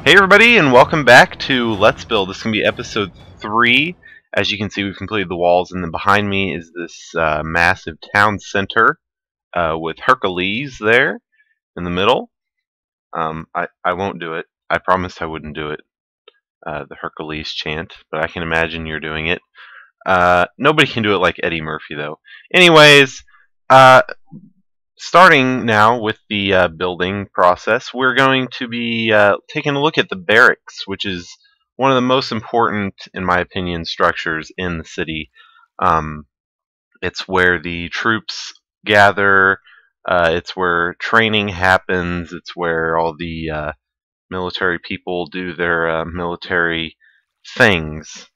Hey everybody, and welcome back to Let's Build. This is going to be episode 3. As you can see, we've completed the walls, and then behind me is this massive town center with Hercules there in the middle. I won't do it. I promised I wouldn't do it, the Hercules chant, but I can imagine you're doing it. Nobody can do it like Eddie Murphy, though. Anyways, uh, starting now with the building process, we're going to be taking a look at the barracks, which is one of the most important, in my opinion, structures in the city. Um, it's where the troops gather. It's where training happens. It's where all the military people do their military things.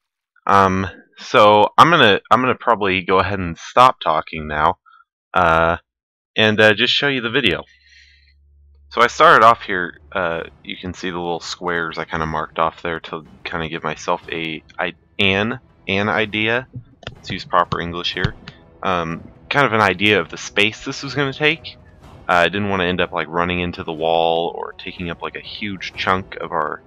Um, so I'm gonna probably go ahead and stop talking now. And just show you the video. So I started off here, you can see the little squares I kind of marked off there to kind of give myself an idea, let's use proper English here, kind of an idea of the space this was going to take. I didn't want to end up like running into the wall or taking up like a huge chunk of our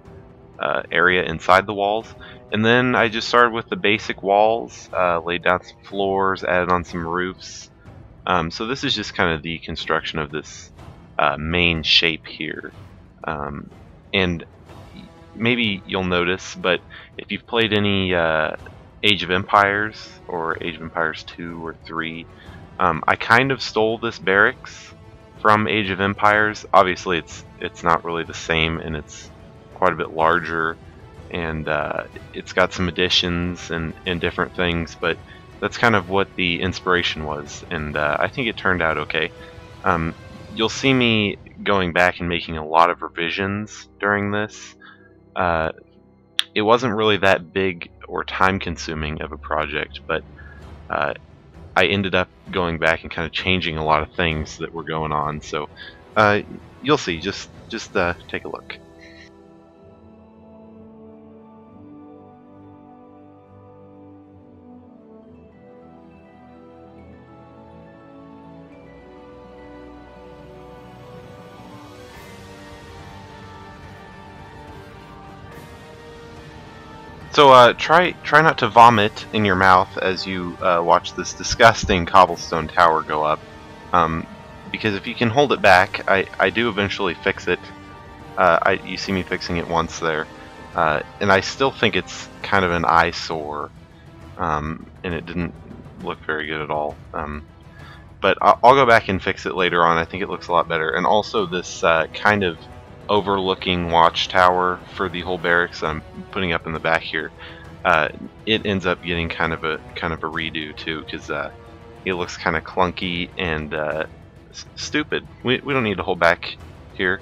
area inside the walls. And then I just started with the basic walls, laid down some floors, added on some roofs. So this is just kind of the construction of this main shape here. And maybe you'll notice, but if you've played any Age of Empires or Age of Empires 2 or 3, I kind of stole this barracks from Age of Empires. Obviously it's not really the same, and it's quite a bit larger, and it's got some additions and different things, but that's kind of what the inspiration was, and I think it turned out okay. You'll see me going back and making a lot of revisions during this. It wasn't really that big or time-consuming of a project, but I ended up going back and kind of changing a lot of things that were going on. So you'll see. Just take a look. So try not to vomit in your mouth as you watch this disgusting cobblestone tower go up, because if you can hold it back, I do eventually fix it. You see me fixing it once there, and I still think it's kind of an eyesore, and it didn't look very good at all. But I'll go back and fix it later on. I think it looks a lot better, and also this kind of overlooking watchtower for the whole barracks I'm putting up in the back here. It ends up getting kind of a redo too, because it looks kind of clunky and stupid. We don't need to hold back here.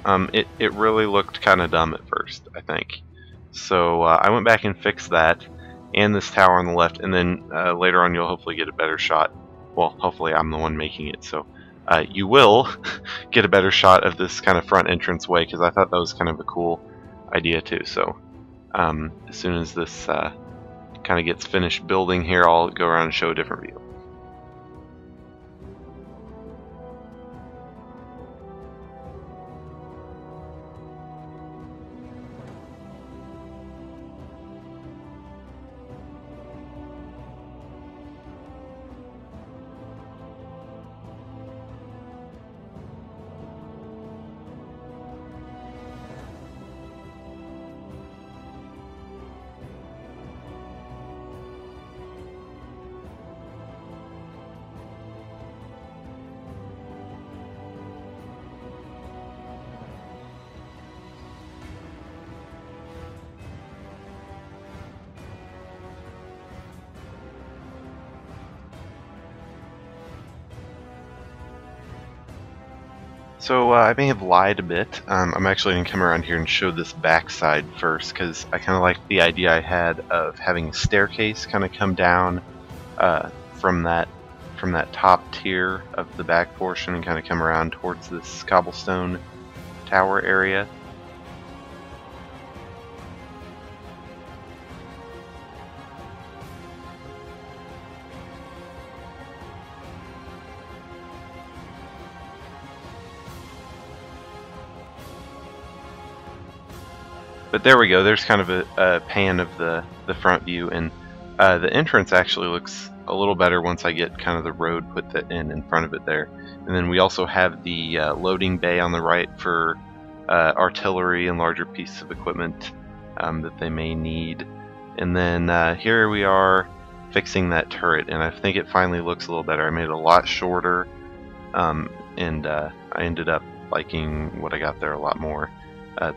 It really looked kind of dumb at first, I think. So I went back and fixed that, and this tower on the left, and then later on you'll hopefully get a better shot. Well, hopefully I'm the one making it, so you will get a better shot of this kind of front entrance way, because I thought that was kind of a cool idea too. So as soon as this kind of gets finished building here, I'll go around and show a different view. So I may have lied a bit. I'm actually going to come around here and show this backside first, because I kind of like the idea I had of having a staircase kind of come down from that top tier of the back portion and kind of come around towards this cobblestone tower area. But there we go. There's kind of a pan of the front view, and the entrance actually looks a little better once I get kind of the road put in front of it there. And then we also have the loading bay on the right for artillery and larger pieces of equipment that they may need. And then here we are fixing that turret, and I think it finally looks a little better. I made it a lot shorter, and I ended up liking what I got there a lot more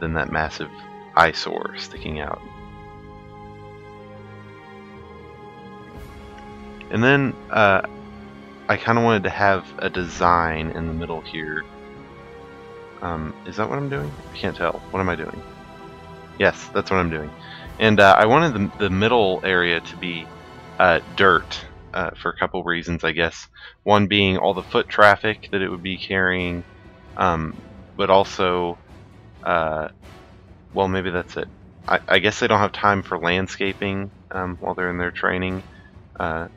than that massive eyesore sticking out. And then I kind of wanted to have a design in the middle here. Is that what I'm doing? I can't tell. What am I doing? Yes, that's what I'm doing. And I wanted the middle area to be dirt for a couple reasons, I guess. One being all the foot traffic that it would be carrying, but also, well, maybe that's it. I guess they don't have time for landscaping while they're in their training. I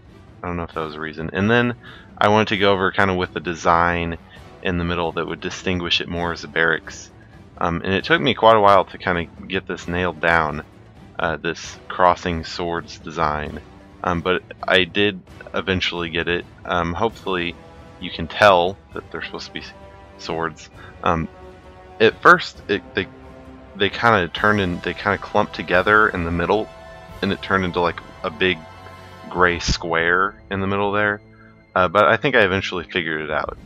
don't know if that was a reason. And then I wanted to go over kind of with the design in the middle that would distinguish it more as a barracks. And it took me quite a while to kind of get this nailed down, this crossing swords design. But I did eventually get it. Hopefully you can tell that they're supposed to be swords. At first they kind of turned in, they kind of clumped together in the middle, and it turned into like a big gray square in the middle there. But I think I eventually figured it out.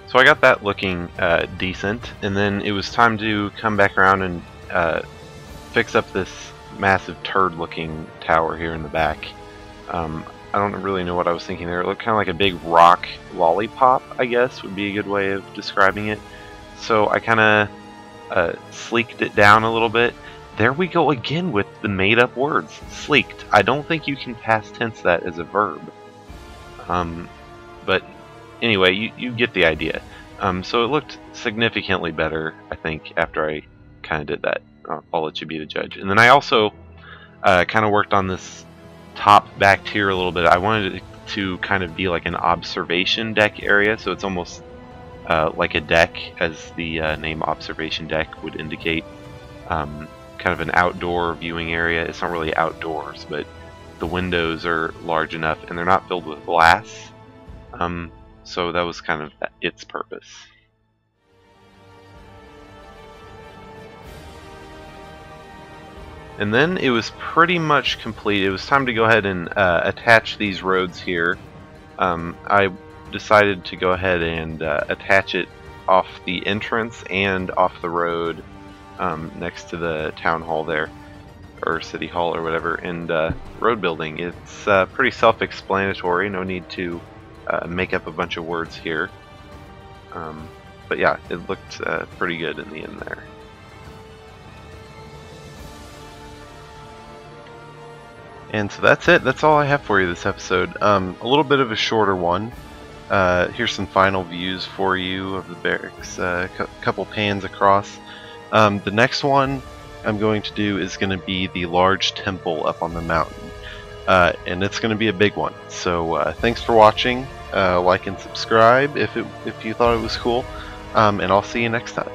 So I got that looking decent, and then it was time to come back around and fix up this massive turd-looking tower here in the back. I don't really know what I was thinking there. It looked kind of like a big rock lollipop, I guess, would be a good way of describing it. So I kind of sleeked it down a little bit. There we go again with the made-up words. Sleeked. I don't think you can past tense that as a verb. But anyway, you get the idea. So it looked significantly better, I think, after I kind of did that. I'll let you be the judge. And then I also kind of worked on this top back tier a little bit. I wanted it to kind of be like an observation deck area, so it's almost like a deck, as the name observation deck would indicate. Kind of an outdoor viewing area. It's not really outdoors, but the windows are large enough and they're not filled with glass. So that was kind of its purpose. And then it was pretty much complete. It was time to go ahead and attach these roads here. I decided to go ahead and attach it off the entrance and off the road next to the town hall there, or city hall or whatever. And road building, it's pretty self-explanatory. No need to make up a bunch of words here. But yeah, it looked pretty good in the end there. And so that's it. That's all I have for you this episode. A little bit of a shorter one. Here's some final views for you of the barracks. A couple pans across. The next one I'm going to do is going to be the large temple up on the mountain. And it's going to be a big one. So thanks for watching. Like and subscribe if you thought it was cool. And I'll see you next time.